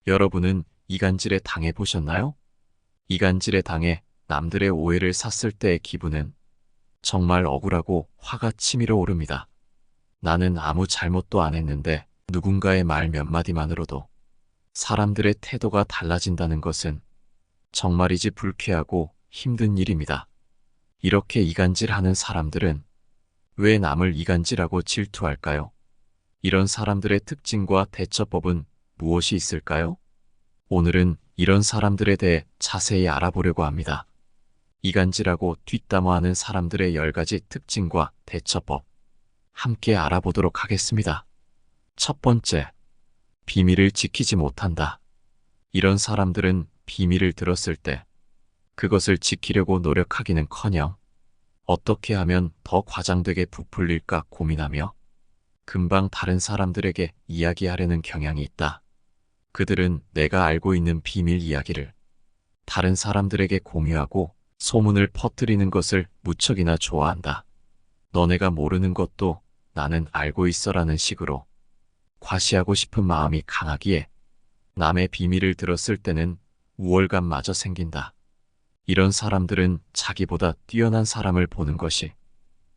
여러분은 이간질에 당해 보셨나요? 이간질에 당해 남들의 오해를 샀을 때의 기분은 정말 억울하고 화가 치밀어 오릅니다. 나는 아무 잘못도 안 했는데 누군가의 말 몇 마디만으로도 사람들의 태도가 달라진다는 것은 정말이지 불쾌하고 힘든 일입니다. 이렇게 이간질하는 사람들은 왜 남을 이간질하고 질투할까요? 이런 사람들의 특징과 대처법은 무엇이 있을까요? 오늘은 이런 사람들에 대해 자세히 알아보려고 합니다. 이간질하고 뒷담화하는 사람들의 10가지 특징과 대처법, 함께 알아보도록 하겠습니다. 첫 번째, 비밀을 지키지 못한다. 이런 사람들은 비밀을 들었을 때 그것을 지키려고 노력하기는커녕 어떻게 하면 더 과장되게 부풀릴까 고민하며 금방 다른 사람들에게 이야기하려는 경향이 있다. 그들은 내가 알고 있는 비밀 이야기를 다른 사람들에게 공유하고 소문을 퍼뜨리는 것을 무척이나 좋아한다. 너네가 모르는 것도 나는 알고 있어라는 식으로 과시하고 싶은 마음이 강하기에 남의 비밀을 들었을 때는 우월감마저 생긴다. 이런 사람들은 자기보다 뛰어난 사람을 보는 것이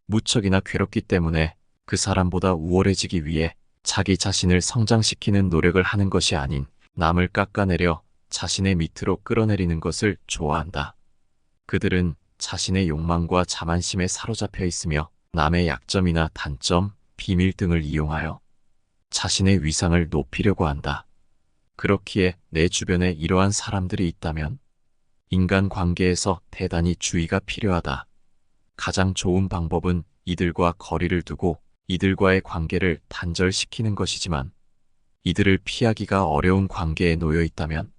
무척이나 괴롭기 때문에 그 사람보다 우월해지기 위해 자기 자신을 성장시키는 노력을 하는 것이 아닌 남을 깎아내려 자신의 밑으로 끌어내리는 것을 좋아한다. 그들은 자신의 욕망과 자만심에 사로잡혀 있으며 남의 약점이나 단점, 비밀 등을 이용하여 자신의 위상을 높이려고 한다. 그렇기에 내 주변에 이러한 사람들이 있다면 인간관계에서 대단히 주의가 필요하다. 가장 좋은 방법은 이들과 거리를 두고 이들과의 관계를 단절시키는 것이지만 이들을 피하기가 어려운 관계에 놓여 있다면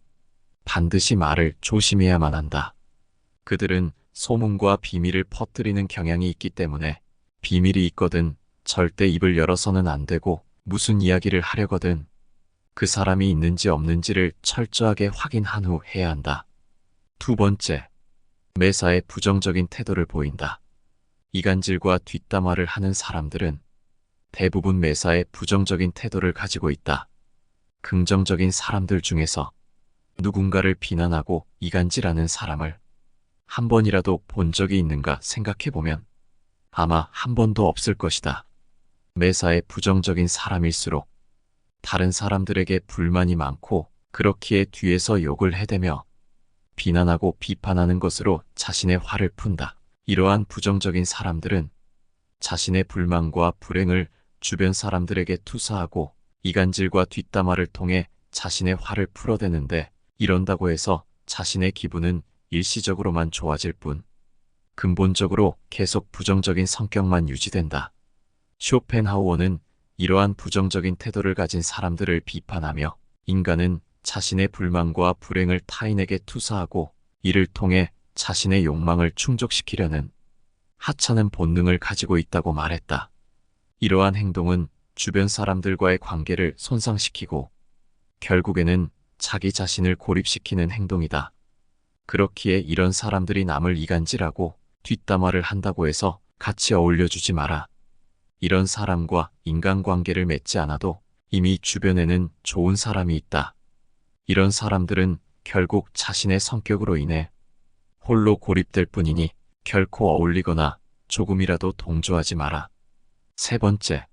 반드시 말을 조심해야만 한다. 그들은 소문과 비밀을 퍼뜨리는 경향이 있기 때문에 비밀이 있거든 절대 입을 열어서는 안 되고 무슨 이야기를 하려거든 그 사람이 있는지 없는지를 철저하게 확인한 후 해야 한다. 두 번째, 매사에 부정적인 태도를 보인다. 이간질과 뒷담화를 하는 사람들은 대부분 매사에 부정적인 태도를 가지고 있다. 긍정적인 사람들 중에서 누군가를 비난하고 이간질하는 사람을 한 번이라도 본 적이 있는가 생각해보면 아마 한 번도 없을 것이다. 매사에 부정적인 사람일수록 다른 사람들에게 불만이 많고 그렇기에 뒤에서 욕을 해대며 비난하고 비판하는 것으로 자신의 화를 푼다. 이러한 부정적인 사람들은 자신의 불만과 불행을 주변 사람들에게 투사하고 이간질과 뒷담화를 통해 자신의 화를 풀어대는데 이런다고 해서 자신의 기분은 일시적으로만 좋아질 뿐 근본적으로 계속 부정적인 성격만 유지된다. 쇼펜하우어는 이러한 부정적인 태도를 가진 사람들을 비판하며 인간은 자신의 불만과 불행을 타인에게 투사하고 이를 통해 자신의 욕망을 충족시키려는 하찮은 본능을 가지고 있다고 말했다. 이러한 행동은 주변 사람들과의 관계를 손상시키고 결국에는 자기 자신을 고립시키는 행동이다. 그렇기에 이런 사람들이 남을 이간질하고 뒷담화를 한다고 해서 같이 어울려주지 마라. 이런 사람과 인간관계를 맺지 않아도 이미 주변에는 좋은 사람이 있다. 이런 사람들은 결국 자신의 성격으로 인해 홀로 고립될 뿐이니 결코 어울리거나 조금이라도 동조하지 마라. 세 번째,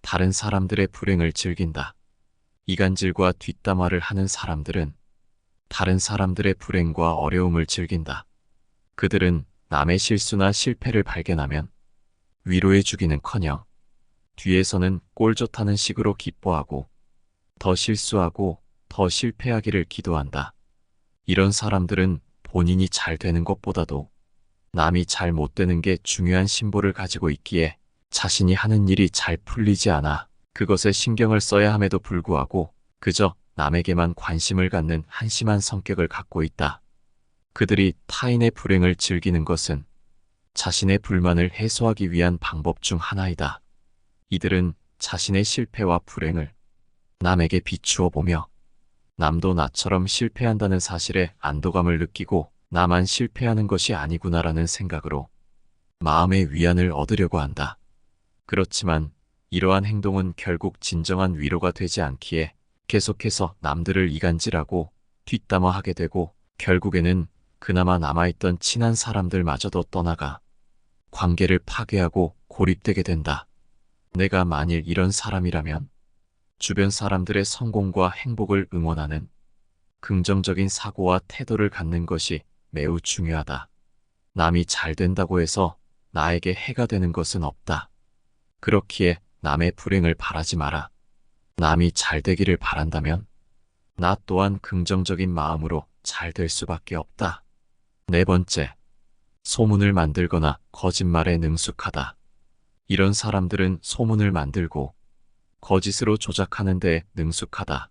다른 사람들의 불행을 즐긴다. 이간질과 뒷담화를 하는 사람들은 다른 사람들의 불행과 어려움을 즐긴다. 그들은 남의 실수나 실패를 발견하면 위로해주기는커녕 뒤에서는 꼴 좋다는 식으로 기뻐하고 더 실수하고 더 실패하기를 기도한다. 이런 사람들은 본인이 잘 되는 것보다도 남이 잘 못 되는 게 중요한 심보를 가지고 있기에 자신이 하는 일이 잘 풀리지 않아 그것에 신경을 써야 함에도 불구하고 그저 남에게만 관심을 갖는 한심한 성격을 갖고 있다. 그들이 타인의 불행을 즐기는 것은 자신의 불만을 해소하기 위한 방법 중 하나이다. 이들은 자신의 실패와 불행을 남에게 비추어 보며 남도 나처럼 실패한다는 사실에 안도감을 느끼고 나만 실패하는 것이 아니구나라는 생각으로 마음의 위안을 얻으려고 한다. 그렇지만 이러한 행동은 결국 진정한 위로가 되지 않기에 계속해서 남들을 이간질하고 뒷담화하게 되고 결국에는 그나마 남아있던 친한 사람들마저도 떠나가 관계를 파괴하고 고립되게 된다. 내가 만일 이런 사람이라면 주변 사람들의 성공과 행복을 응원하는 긍정적인 사고와 태도를 갖는 것이 매우 중요하다. 남이 잘 된다고 해서 나에게 해가 되는 것은 없다. 그렇기에 남의 불행을 바라지 마라. 남이 잘 되기를 바란다면 나 또한 긍정적인 마음으로 잘 될 수밖에 없다. 네 번째, 소문을 만들거나 거짓말에 능숙하다. 이런 사람들은 소문을 만들고 거짓으로 조작하는 데 능숙하다.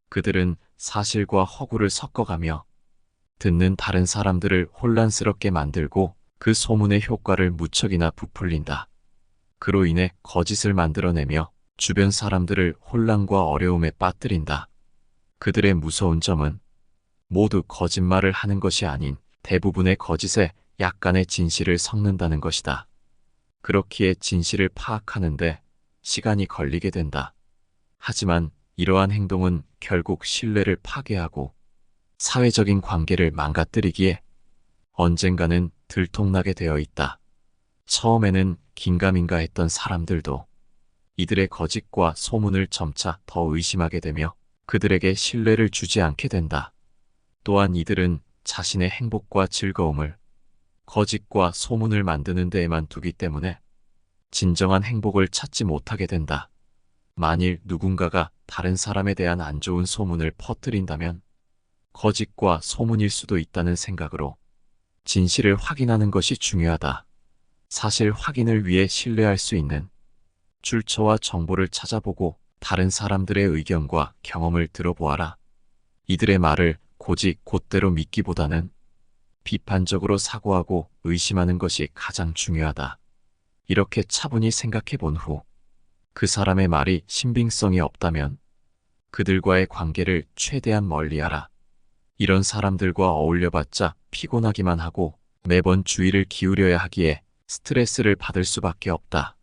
그들은 사실과 허구를 섞어가며 듣는 다른 사람들을 혼란스럽게 만들고 그 소문의 효과를 무척이나 부풀린다. 그로 인해 거짓을 만들어내며 주변 사람들을 혼란과 어려움에 빠뜨린다. 그들의 무서운 점은 모두 거짓말을 하는 것이 아닌 대부분의 거짓에 약간의 진실을 섞는다는 것이다. 그렇기에 진실을 파악하는데 시간이 걸리게 된다. 하지만 이러한 행동은 결국 신뢰를 파괴하고 사회적인 관계를 망가뜨리기에 언젠가는 들통나게 되어 있다. 처음에는 긴가민가 했던 사람들도 이들의 거짓과 소문을 점차 더 의심하게 되며 그들에게 신뢰를 주지 않게 된다. 또한 이들은 자신의 행복과 즐거움을 거짓과 소문을 만드는 데에만 두기 때문에 진정한 행복을 찾지 못하게 된다. 만일 누군가가 다른 사람에 대한 안 좋은 소문을 퍼뜨린다면 거짓과 소문일 수도 있다는 생각으로 진실을 확인하는 것이 중요하다. 사실 확인을 위해 신뢰할 수 있는 출처와 정보를 찾아보고 다른 사람들의 의견과 경험을 들어보아라. 이들의 말을 고지 곧대로 믿기보다는 비판적으로 사고하고 의심하는 것이 가장 중요하다. 이렇게 차분히 생각해 본 후 그 사람의 말이 신빙성이 없다면 그들과의 관계를 최대한 멀리하라. 이런 사람들과 어울려봤자 피곤하기만 하고 매번 주의를 기울여야 하기에 스트레스를 받을 수밖에 없다.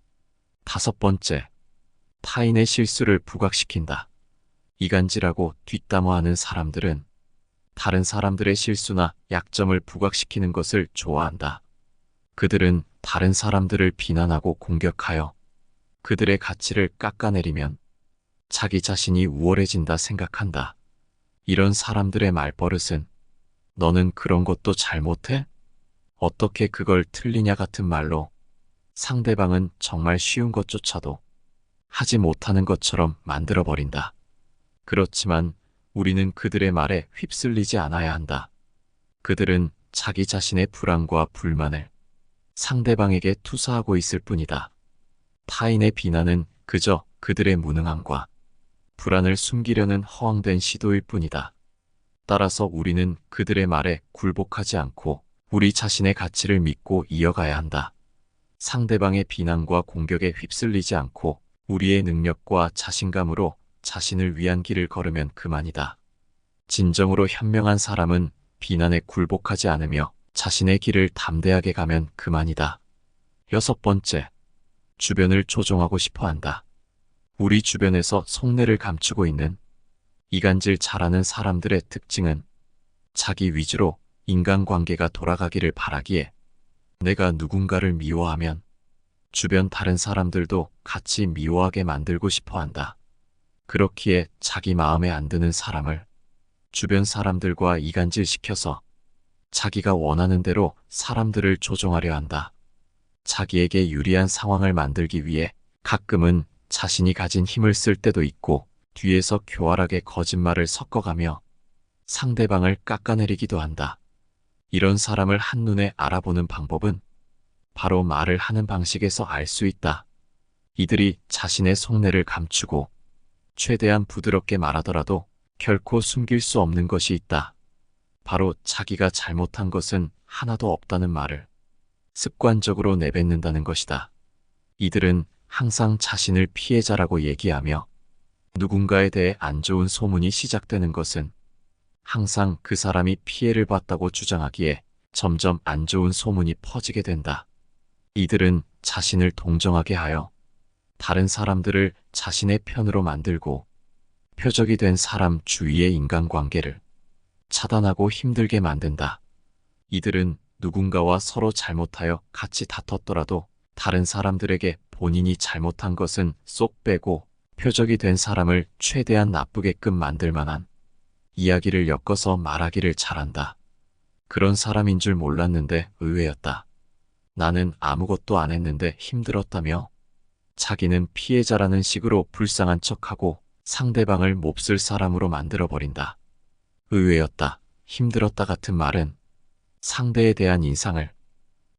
다섯 번째, 타인의 실수를 부각시킨다. 이간질하고 뒷담화하는 사람들은 다른 사람들의 실수나 약점을 부각시키는 것을 좋아한다. 그들은 다른 사람들을 비난하고 공격하여 그들의 가치를 깎아내리면 자기 자신이 우월해진다 생각한다. 이런 사람들의 말버릇은 너는 그런 것도 잘못해? 어떻게 그걸 틀리냐 같은 말로 상대방은 정말 쉬운 것조차도 하지 못하는 것처럼 만들어버린다. 그렇지만 우리는 그들의 말에 휩쓸리지 않아야 한다. 그들은 자기 자신의 불안과 불만을 상대방에게 투사하고 있을 뿐이다. 타인의 비난은 그저 그들의 무능함과 불안을 숨기려는 허황된 시도일 뿐이다. 따라서 우리는 그들의 말에 굴복하지 않고 우리 자신의 가치를 믿고 이어가야 한다. 상대방의 비난과 공격에 휩쓸리지 않고 우리의 능력과 자신감으로 자신을 위한 길을 걸으면 그만이다. 진정으로 현명한 사람은 비난에 굴복하지 않으며 자신의 길을 담대하게 가면 그만이다. 여섯 번째, 주변을 조종하고 싶어 한다. 우리 주변에서 속내를 감추고 있는 이간질 잘하는 사람들의 특징은 자기 위주로 인간관계가 돌아가기를 바라기에 내가 누군가를 미워하면 주변 다른 사람들도 같이 미워하게 만들고 싶어 한다. 그렇기에 자기 마음에 안 드는 사람을 주변 사람들과 이간질시켜서 자기가 원하는 대로 사람들을 조종하려 한다. 자기에게 유리한 상황을 만들기 위해 가끔은 자신이 가진 힘을 쓸 때도 있고 뒤에서 교활하게 거짓말을 섞어가며 상대방을 깎아내리기도 한다. 이런 사람을 한눈에 알아보는 방법은 바로 말을 하는 방식에서 알 수 있다. 이들이 자신의 속내를 감추고 최대한 부드럽게 말하더라도 결코 숨길 수 없는 것이 있다. 바로 자기가 잘못한 것은 하나도 없다는 말을 습관적으로 내뱉는다는 것이다. 이들은 항상 자신을 피해자라고 얘기하며 누군가에 대해 안 좋은 소문이 시작되는 것은 항상 그 사람이 피해를 봤다고 주장하기에 점점 안 좋은 소문이 퍼지게 된다. 이들은 자신을 동정하게 하여 다른 사람들을 자신의 편으로 만들고 표적이 된 사람 주위의 인간관계를 차단하고 힘들게 만든다. 이들은 누군가와 서로 잘못하여 같이 다퉜더라도 다른 사람들에게 본인이 잘못한 것은 쏙 빼고 표적이 된 사람을 최대한 나쁘게끔 만들 만한 이야기를 엮어서 말하기를 잘한다. 그런 사람인 줄 몰랐는데 의외였다. 나는 아무것도 안 했는데 힘들었다며 자기는 피해자라는 식으로 불쌍한 척하고 상대방을 몹쓸 사람으로 만들어버린다. 의외였다. 힘들었다 같은 말은 상대에 대한 인상을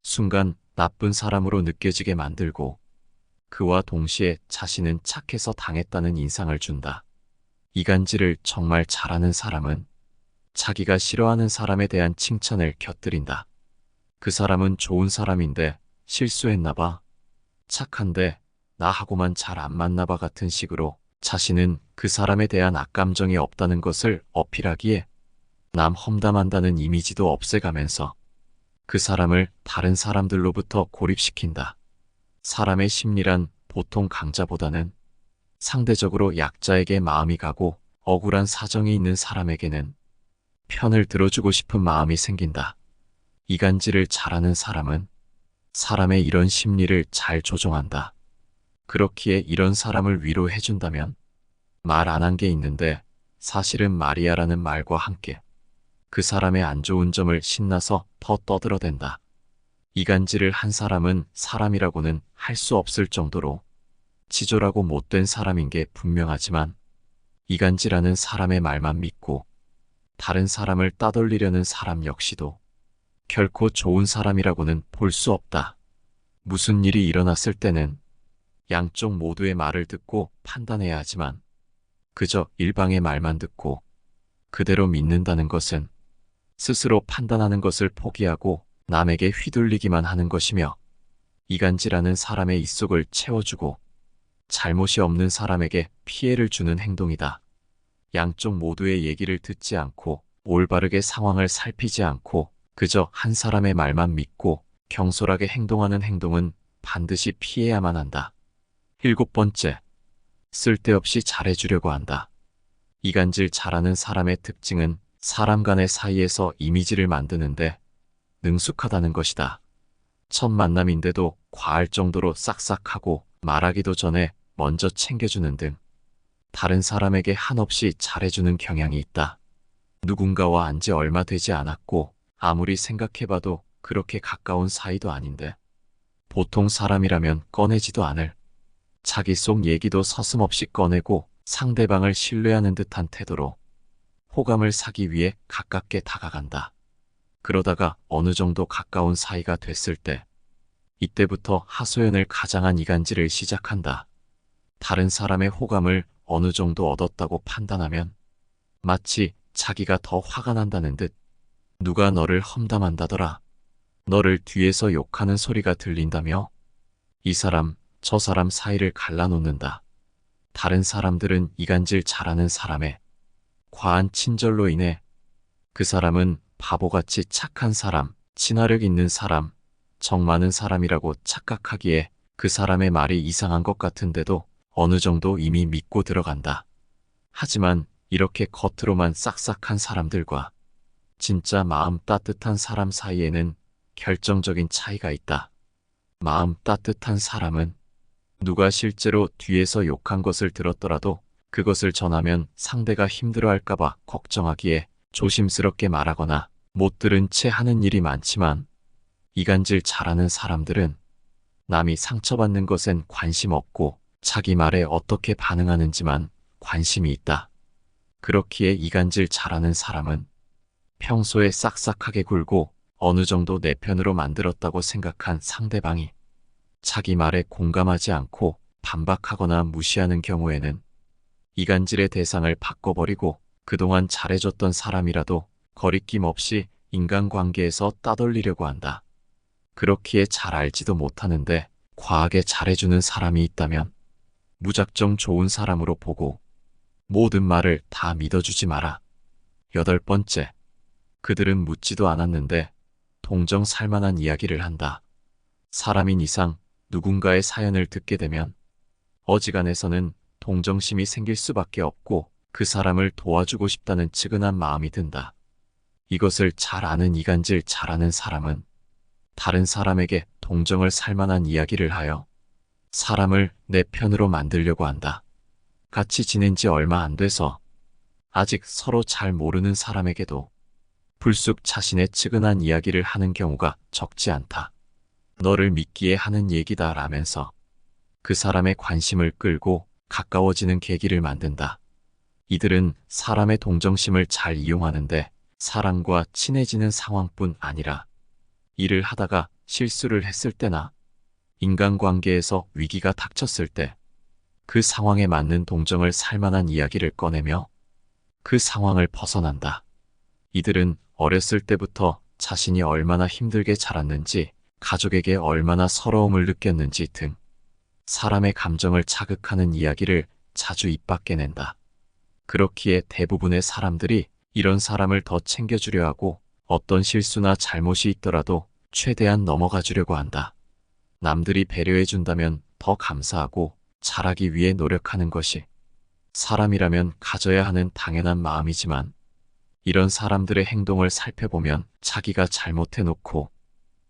순간 나쁜 사람으로 느껴지게 만들고 그와 동시에 자신은 착해서 당했다는 인상을 준다. 이간질을 정말 잘하는 사람은 자기가 싫어하는 사람에 대한 칭찬을 곁들인다. 그 사람은 좋은 사람인데 실수했나봐. 착한데 나하고만 잘 안 맞나봐 같은 식으로 자신은 그 사람에 대한 악감정이 없다는 것을 어필하기에 남 험담한다는 이미지도 없애가면서 그 사람을 다른 사람들로부터 고립시킨다. 사람의 심리란 보통 강자보다는 상대적으로 약자에게 마음이 가고 억울한 사정이 있는 사람에게는 편을 들어주고 싶은 마음이 생긴다. 이간질을 잘하는 사람은 사람의 이런 심리를 잘 조종한다. 그렇기에 이런 사람을 위로해준다면 말 안 한 게 있는데 사실은 말이야라는 말과 함께 그 사람의 안 좋은 점을 신나서 더 떠들어댄다. 이간질을 한 사람은 사람이라고는 할 수 없을 정도로 치졸하고 못된 사람인 게 분명하지만 이간질하는 사람의 말만 믿고 다른 사람을 따돌리려는 사람 역시도 결코 좋은 사람이라고는 볼 수 없다. 무슨 일이 일어났을 때는 양쪽 모두의 말을 듣고 판단해야 하지만 그저 일방의 말만 듣고 그대로 믿는다는 것은 스스로 판단하는 것을 포기하고 남에게 휘둘리기만 하는 것이며 이간질하는 사람의 입속을 채워주고 잘못이 없는 사람에게 피해를 주는 행동이다. 양쪽 모두의 얘기를 듣지 않고 올바르게 상황을 살피지 않고 그저 한 사람의 말만 믿고 경솔하게 행동하는 행동은 반드시 피해야만 한다. 7번째, 쓸데없이 잘해주려고 한다. 이간질 잘하는 사람의 특징은 사람 간의 사이에서 이미지를 만드는데 능숙하다는 것이다. 첫 만남인데도 과할 정도로 싹싹하고 말하기도 전에 먼저 챙겨주는 등 다른 사람에게 한없이 잘해주는 경향이 있다. 누군가와 안지 얼마 되지 않았고 아무리 생각해봐도 그렇게 가까운 사이도 아닌데 보통 사람이라면 꺼내지도 않을 자기 속 얘기도 서슴없이 꺼내고 상대방을 신뢰하는 듯한 태도로 호감을 사기 위해 가깝게 다가간다. 그러다가 어느 정도 가까운 사이가 됐을 때 이때부터 하소연을 가장한 이간질을 시작한다. 다른 사람의 호감을 어느 정도 얻었다고 판단하면 마치 자기가 더 화가 난다는 듯 누가 너를 험담한다더라. 너를 뒤에서 욕하는 소리가 들린다며 이 사람 저 사람 사이를 갈라놓는다. 다른 사람들은 이간질 잘하는 사람의 과한 친절로 인해 그 사람은 바보같이 착한 사람, 친화력 있는 사람, 정 많은 사람이라고 착각하기에 그 사람의 말이 이상한 것 같은데도 어느 정도 이미 믿고 들어간다. 하지만 이렇게 겉으로만 싹싹한 사람들과 진짜 마음 따뜻한 사람 사이에는 결정적인 차이가 있다. 마음 따뜻한 사람은 누가 실제로 뒤에서 욕한 것을 들었더라도 그것을 전하면 상대가 힘들어할까봐 걱정하기에 조심스럽게 말하거나 못 들은 채 하는 일이 많지만 이간질 잘하는 사람들은 남이 상처받는 것엔 관심 없고 자기 말에 어떻게 반응하는지만 관심이 있다. 그렇기에 이간질 잘하는 사람은 평소에 싹싹하게 굴고 어느 정도 내 편으로 만들었다고 생각한 상대방이 자기 말에 공감하지 않고 반박하거나 무시하는 경우에는 이간질의 대상을 바꿔버리고 그동안 잘해줬던 사람이라도 거리낌 없이 인간관계에서 따돌리려고 한다. 그렇기에 잘 알지도 못하는데 과하게 잘해주는 사람이 있다면 무작정 좋은 사람으로 보고 모든 말을 다 믿어주지 마라. 8번째, 그들은 묻지도 않았는데 동정 살만한 이야기를 한다. 사람인 이상 누군가의 사연을 듣게 되면 어지간해서는 동정심이 생길 수밖에 없고 그 사람을 도와주고 싶다는 측은한 마음이 든다. 이것을 잘 아는 이간질 잘하는 사람은 다른 사람에게 동정을 살 만한 이야기를 하여 사람을 내 편으로 만들려고 한다. 같이 지낸 지 얼마 안 돼서 아직 서로 잘 모르는 사람에게도 불쑥 자신의 측은한 이야기를 하는 경우가 적지 않다. 너를 믿기에 하는 얘기다 라면서 그 사람의 관심을 끌고 가까워지는 계기를 만든다. 이들은 사람의 동정심을 잘 이용하는데 사람과 친해지는 상황뿐 아니라 일을 하다가 실수를 했을 때나 인간관계에서 위기가 닥쳤을 때 그 상황에 맞는 동정을 살 만한 이야기를 꺼내며 그 상황을 벗어난다. 이들은 어렸을 때부터 자신이 얼마나 힘들게 자랐는지, 가족에게 얼마나 서러움을 느꼈는지 등 사람의 감정을 자극하는 이야기를 자주 입 밖에 낸다. 그렇기에 대부분의 사람들이 이런 사람을 더 챙겨주려 하고 어떤 실수나 잘못이 있더라도 최대한 넘어가 주려고 한다. 남들이 배려해준다면 더 감사하고 잘하기 위해 노력하는 것이 사람이라면 가져야 하는 당연한 마음이지만 이런 사람들의 행동을 살펴보면 자기가 잘못해놓고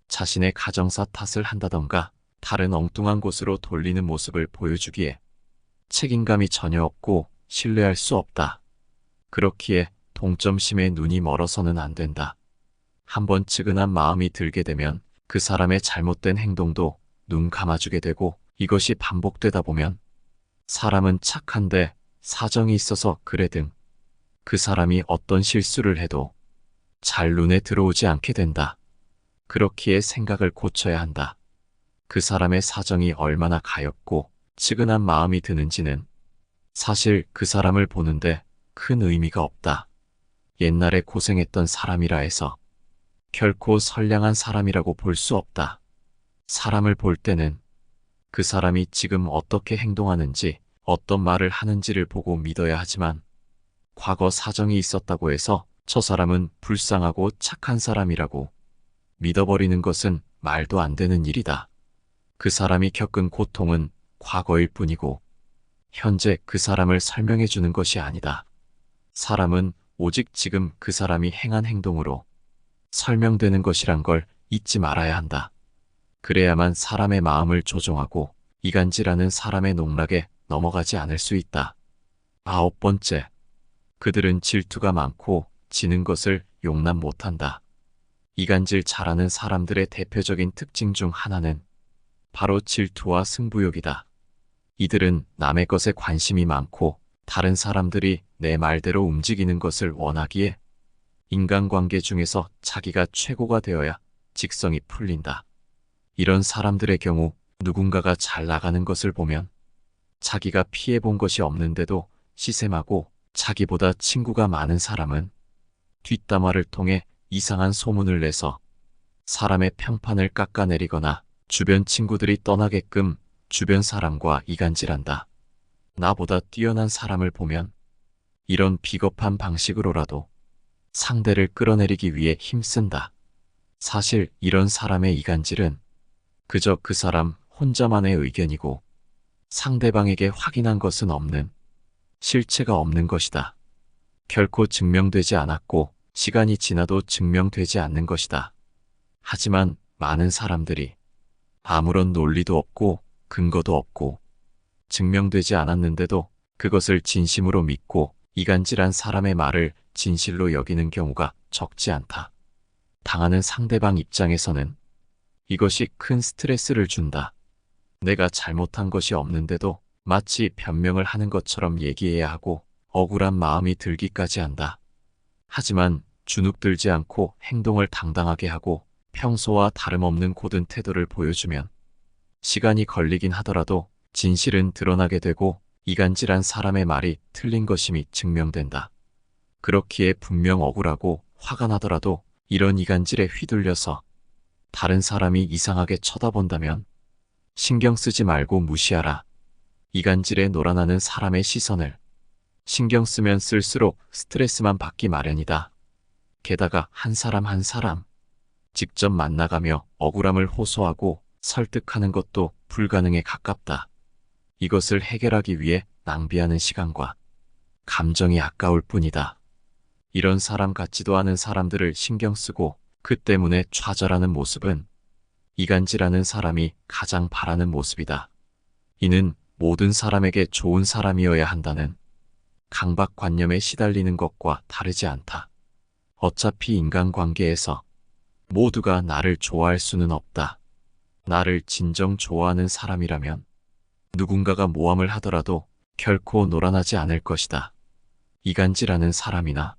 자신의 가정사 탓을 한다던가 다른 엉뚱한 곳으로 돌리는 모습을 보여주기에 책임감이 전혀 없고 신뢰할 수 없다. 그렇기에 동점심에 눈이 멀어서는 안 된다. 한번 측은한 마음이 들게 되면 그 사람의 잘못된 행동도 눈 감아주게 되고 이것이 반복되다 보면 사람은 착한데 사정이 있어서 그래 등 그 사람이 어떤 실수를 해도 잘 눈에 들어오지 않게 된다. 그렇기에 생각을 고쳐야 한다. 그 사람의 사정이 얼마나 가엽고 측은한 마음이 드는지는 사실 그 사람을 보는데 큰 의미가 없다. 옛날에 고생했던 사람이라 해서 결코 선량한 사람이라고 볼 수 없다. 사람을 볼 때는 그 사람이 지금 어떻게 행동하는지 어떤 말을 하는지를 보고 믿어야 하지만 과거 사정이 있었다고 해서 저 사람은 불쌍하고 착한 사람이라고 믿어버리는 것은 말도 안 되는 일이다. 그 사람이 겪은 고통은 과거일 뿐이고 현재 그 사람을 설명해 주는 것이 아니다. 사람은 오직 지금 그 사람이 행한 행동으로 설명되는 것이란 걸 잊지 말아야 한다. 그래야만 사람의 마음을 조종하고 이간질하는 사람의 농락에 넘어가지 않을 수 있다. 9번째, 그들은 질투가 많고 지는 것을 용납 못한다. 이간질 잘하는 사람들의 대표적인 특징 중 하나는 바로 질투와 승부욕이다. 이들은 남의 것에 관심이 많고 다른 사람들이 내 말대로 움직이는 것을 원하기에 인간관계 중에서 자기가 최고가 되어야 직성이 풀린다. 이런 사람들의 경우 누군가가 잘 나가는 것을 보면 자기가 피해본 것이 없는데도 시샘하고 자기보다 친구가 많은 사람은 뒷담화를 통해 이상한 소문을 내서 사람의 평판을 깎아내리거나 주변 친구들이 떠나게끔 주변 사람과 이간질한다. 나보다 뛰어난 사람을 보면 이런 비겁한 방식으로라도 상대를 끌어내리기 위해 힘쓴다. 사실 이런 사람의 이간질은 그저 그 사람 혼자만의 의견이고 상대방에게 확인한 것은 없는 실체가 없는 것이다. 결코 증명되지 않았고 시간이 지나도 증명되지 않는 것이다. 하지만 많은 사람들이 아무런 논리도 없고 근거도 없고 증명되지 않았는데도 그것을 진심으로 믿고 이간질한 사람의 말을 진실로 여기는 경우가 적지 않다. 당하는 상대방 입장에서는 이것이 큰 스트레스를 준다. 내가 잘못한 것이 없는데도 마치 변명을 하는 것처럼 얘기해야 하고 억울한 마음이 들기까지 한다. 하지만 주눅들지 않고 행동을 당당하게 하고 평소와 다름없는 고든 태도를 보여주면 시간이 걸리긴 하더라도 진실은 드러나게 되고 이간질한 사람의 말이 틀린 것임이 증명된다. 그렇기에 분명 억울하고 화가 나더라도 이런 이간질에 휘둘려서 다른 사람이 이상하게 쳐다본다면 신경 쓰지 말고 무시하라. 이간질에 놀아나는 사람의 시선을 신경 쓰면 쓸수록 스트레스만 받기 마련이다. 게다가 한 사람 한 사람 직접 만나가며 억울함을 호소하고 설득하는 것도 불가능에 가깝다. 이것을 해결하기 위해 낭비하는 시간과 감정이 아까울 뿐이다. 이런 사람 같지도 않은 사람들을 신경 쓰고 그 때문에 좌절하는 모습은 이간질하는 사람이 가장 바라는 모습이다. 이는 모든 사람에게 좋은 사람이어야 한다는 강박관념에 시달리는 것과 다르지 않다. 어차피 인간관계에서 모두가 나를 좋아할 수는 없다. 나를 진정 좋아하는 사람이라면 누군가가 모함을 하더라도 결코 노란하지 않을 것이다. 이간질하는 사람이나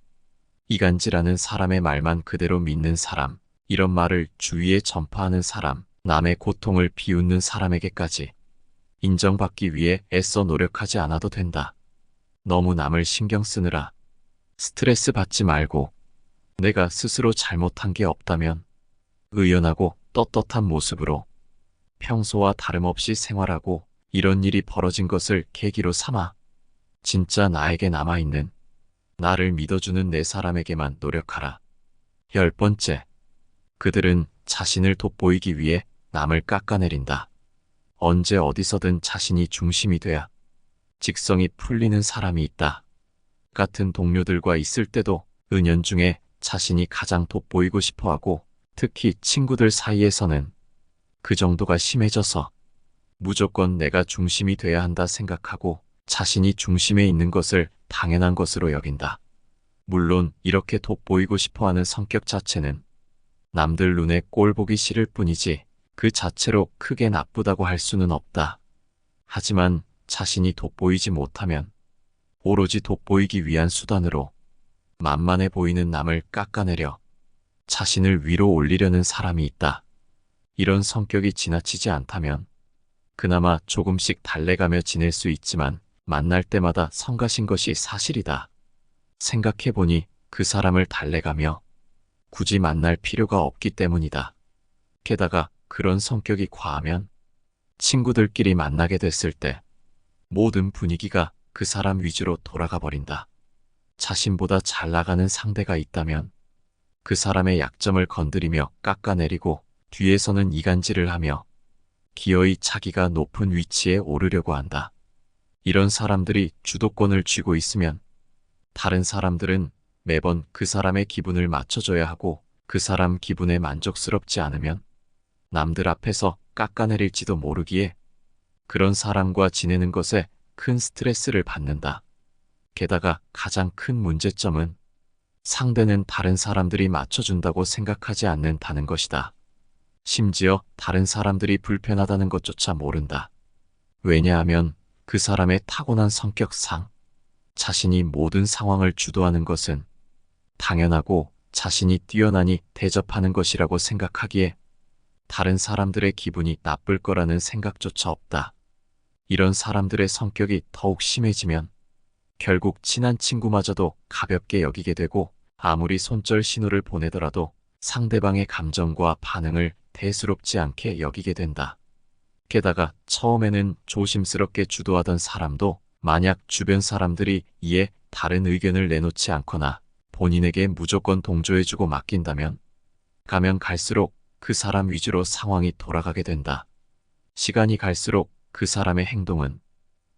이간질하는 사람의 말만 그대로 믿는 사람, 이런 말을 주위에 전파하는 사람, 남의 고통을 비웃는 사람에게까지 인정받기 위해 애써 노력하지 않아도 된다. 너무 남을 신경 쓰느라 스트레스 받지 말고 내가 스스로 잘못한 게 없다면 의연하고 떳떳한 모습으로 평소와 다름없이 생활하고 이런 일이 벌어진 것을 계기로 삼아 진짜 나에게 남아있는 나를 믿어주는 내 사람에게만 노력하라. 10번째, 그들은 자신을 돋보이기 위해 남을 깎아내린다. 언제 어디서든 자신이 중심이 돼야 직성이 풀리는 사람이 있다. 같은 동료들과 있을 때도 은연중에 자신이 가장 돋보이고 싶어하고 특히 친구들 사이에서는 그 정도가 심해져서 무조건 내가 중심이 돼야 한다 생각하고 자신이 중심에 있는 것을 당연한 것으로 여긴다. 물론 이렇게 돋보이고 싶어하는 성격 자체는 남들 눈에 꼴 보기 싫을 뿐이지 그 자체로 크게 나쁘다고 할 수는 없다. 하지만 자신이 돋보이지 못하면 오로지 돋보이기 위한 수단으로 만만해 보이는 남을 깎아내려 자신을 위로 올리려는 사람이 있다. 이런 성격이 지나치지 않다면 그나마 조금씩 달래가며 지낼 수 있지만 만날 때마다 성가신 것이 사실이다. 생각해보니 그 사람을 달래가며 굳이 만날 필요가 없기 때문이다. 게다가 그런 성격이 과하면 친구들끼리 만나게 됐을 때 모든 분위기가 그 사람 위주로 돌아가 버린다. 자신보다 잘 나가는 상대가 있다면 그 사람의 약점을 건드리며 깎아내리고 뒤에서는 이간질을 하며 기어이 자기가 높은 위치에 오르려고 한다. 이런 사람들이 주도권을 쥐고 있으면 다른 사람들은 매번 그 사람의 기분을 맞춰줘야 하고 그 사람 기분에 만족스럽지 않으면 남들 앞에서 깎아내릴지도 모르기에 그런 사람과 지내는 것에 큰 스트레스를 받는다. 게다가 가장 큰 문제점은 상대는 다른 사람들이 맞춰준다고 생각하지 않는다는 것이다. 심지어 다른 사람들이 불편하다는 것조차 모른다. 왜냐하면 그 사람의 타고난 성격상 자신이 모든 상황을 주도하는 것은 당연하고 자신이 뛰어나니 대접하는 것이라고 생각하기에 다른 사람들의 기분이 나쁠 거라는 생각조차 없다. 이런 사람들의 성격이 더욱 심해지면 결국 친한 친구마저도 가볍게 여기게 되고 아무리 손절 신호를 보내더라도 상대방의 감정과 반응을 대수롭지 않게 여기게 된다. 게다가 처음에는 조심스럽게 주도하던 사람도 만약 주변 사람들이 이에 다른 의견을 내놓지 않거나 본인에게 무조건 동조해주고 맡긴다면 가면 갈수록 그 사람 위주로 상황이 돌아가게 된다. 시간이 갈수록 그 사람의 행동은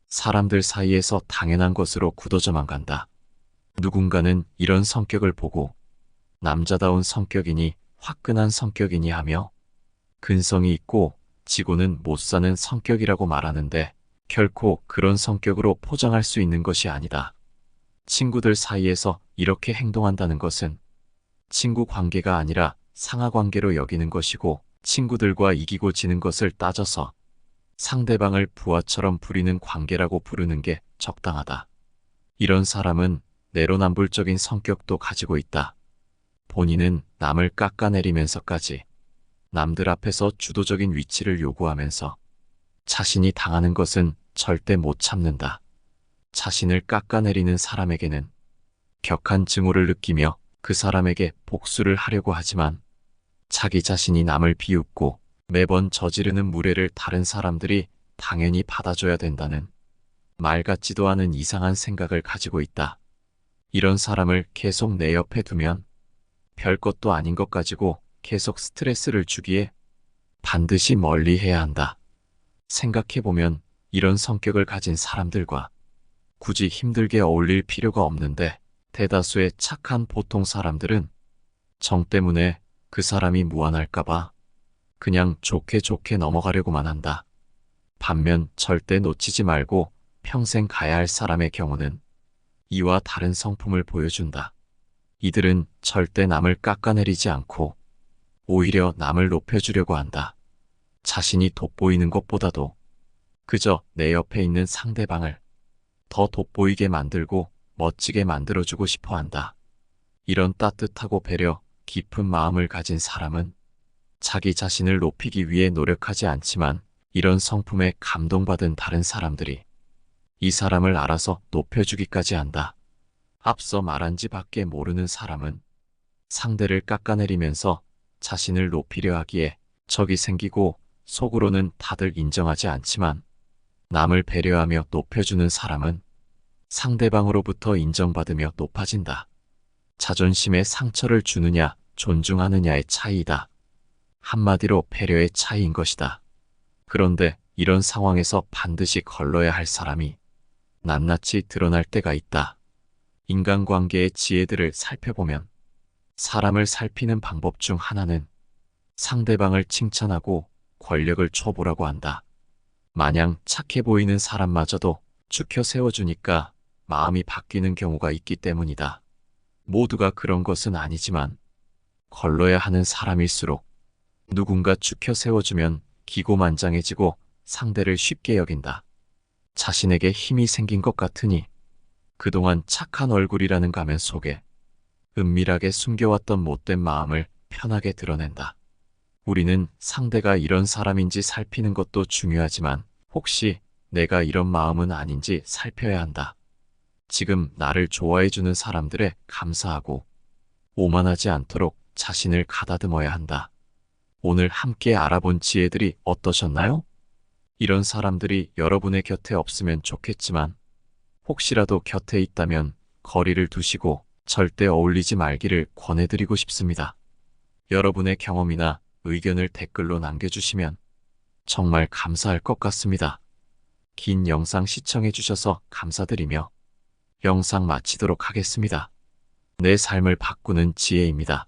사람들 사이에서 당연한 것으로 굳어져만 간다. 누군가는 이런 성격을 보고 남자다운 성격이니 화끈한 성격이니 하며 근성이 있고 지고는 못 사는 성격이라고 말하는데 결코 그런 성격으로 포장할 수 있는 것이 아니다. 친구들 사이에서 이렇게 행동한다는 것은 친구 관계가 아니라 상하 관계로 여기는 것이고 친구들과 이기고 지는 것을 따져서 상대방을 부하처럼 부리는 관계라고 부르는 게 적당하다. 이런 사람은 내로남불적인 성격도 가지고 있다. 본인은 남을 깎아내리면서까지 남들 앞에서 주도적인 위치를 요구하면서 자신이 당하는 것은 절대 못 참는다. 자신을 깎아내리는 사람에게는 격한 증오를 느끼며 그 사람에게 복수를 하려고 하지만 자기 자신이 남을 비웃고 매번 저지르는 무례를 다른 사람들이 당연히 받아줘야 된다는 말 같지도 않은 이상한 생각을 가지고 있다. 이런 사람을 계속 내 옆에 두면 별것도 아닌 것 가지고 계속 스트레스를 주기에 반드시 멀리 해야 한다. 생각해보면 이런 성격을 가진 사람들과 굳이 힘들게 어울릴 필요가 없는데 대다수의 착한 보통 사람들은 정 때문에 그 사람이 무안할까봐 그냥 좋게 좋게 넘어가려고만 한다. 반면 절대 놓치지 말고 평생 가야 할 사람의 경우는 이와 다른 성품을 보여준다. 이들은 절대 남을 깎아내리지 않고 오히려 남을 높여주려고 한다. 자신이 돋보이는 것보다도 그저 내 옆에 있는 상대방을 더 돋보이게 만들고 멋지게 만들어주고 싶어 한다. 이런 따뜻하고 배려 깊은 마음을 가진 사람은 자기 자신을 높이기 위해 노력하지 않지만 이런 성품에 감동받은 다른 사람들이 이 사람을 알아서 높여주기까지 한다. 앞서 말한 지 밖에 모르는 사람은 상대를 깎아내리면서 자신을 높이려 하기에 적이 생기고 속으로는 다들 인정하지 않지만 남을 배려하며 높여주는 사람은 상대방으로부터 인정받으며 높아진다. 자존심에 상처를 주느냐 존중하느냐의 차이이다. 한마디로 배려의 차이인 것이다. 그런데 이런 상황에서 반드시 걸러야 할 사람이 낱낱이 드러날 때가 있다. 인간관계의 지혜들을 살펴보면 사람을 살피는 방법 중 하나는 상대방을 칭찬하고 권력을 쳐보라고 한다. 마냥 착해 보이는 사람마저도 추켜 세워주니까 마음이 바뀌는 경우가 있기 때문이다. 모두가 그런 것은 아니지만 걸러야 하는 사람일수록 누군가 추켜 세워주면 기고만장해지고 상대를 쉽게 여긴다. 자신에게 힘이 생긴 것 같으니 그동안 착한 얼굴이라는 가면 속에 은밀하게 숨겨왔던 못된 마음을 편하게 드러낸다. 우리는 상대가 이런 사람인지 살피는 것도 중요하지만 혹시 내가 이런 마음은 아닌지 살펴야 한다. 지금 나를 좋아해주는 사람들에 감사하고 오만하지 않도록 자신을 가다듬어야 한다. 오늘 함께 알아본 지혜들이 어떠셨나요? 이런 사람들이 여러분의 곁에 없으면 좋겠지만 혹시라도 곁에 있다면 거리를 두시고 절대 어울리지 말기를 권해드리고 싶습니다. 여러분의 경험이나 의견을 댓글로 남겨주시면 정말 감사할 것 같습니다. 긴 영상 시청해주셔서 감사드리며 영상 마치도록 하겠습니다. 내 삶을 바꾸는 지혜입니다.